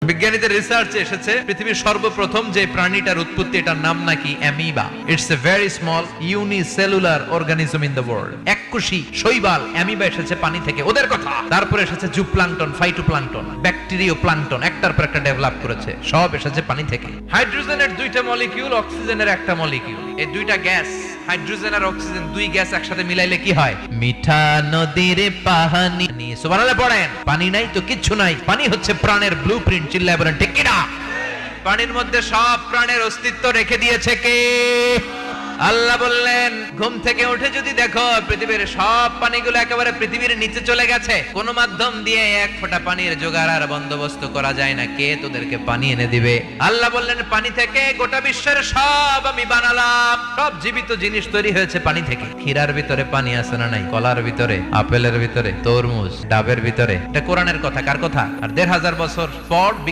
বিজ্ঞানীদের রিসার্চে এসেছে পৃথিবীর সর্বপ্রথম যে প্রাণীটার উৎপত্তি, এটার নাম নাকি amoeba. It's a very small unicellular organism in the world. এককোষী শৈবাল অ্যামিবা এসেছে পানি থেকে, ওদের কথা। তারপরে এসেছে জুপ্লাঙ্কটন, ফাইটোপ্লাঙ্কটন, ব্যাকটেরিও প্লাঙ্কটন, একটার পর একটা ডেভেলপ করেছে, সব এসেছে পানি থেকে। হাইড্রোজেনের দুইটা মলিকিউল, অক্সিজেনের একটা মলিকিউল। এই দুইটা গ্যাস, হাইড্রোজেন আর অক্সিজেন, দুই গ্যাস একসাথে মিলাইলে কি হয়? মিঠা নদীর পানি। সুবহানাল্লাহ পড়েন। পানি নাই তো কিচ্ছু নাই। পানি হচ্ছে প্রাণের ব্লুপ্রিন্ট। চিল্লায় বলেন ঠিক কিনা? পানির মধ্যে সব প্রাণের অস্তিত্ব রেখে দিয়েছে কে? আল্লাহ বললেন, ঘুম থেকে উঠে যদি দেখো পৃথিবীর সব পানিগুলো একেবারে পৃথিবীর নিচে চলে গেছে, কোন মাধ্যম দিয়ে এক ফোঁটা পানির জোগাড় আর বন্দোবস্ত করা যায় না, কে তোদেরকে পানি এনে দিবে? আল্লাহ বললেন, পানি থেকে গোটা বিশ্বের সব আমি বানালাম। সব জীবিত জিনিস তৈরি হয়েছে পানি থেকে। ক্ষীরার ভিতরে পানি আছে না নাই? কলার ভিতরে, আপেলের ভিতরে, তরমুজ, ডাবের ভিতরে। এটা কোরআনের কথা। কার কথা? আর ১৫০০ বছর পর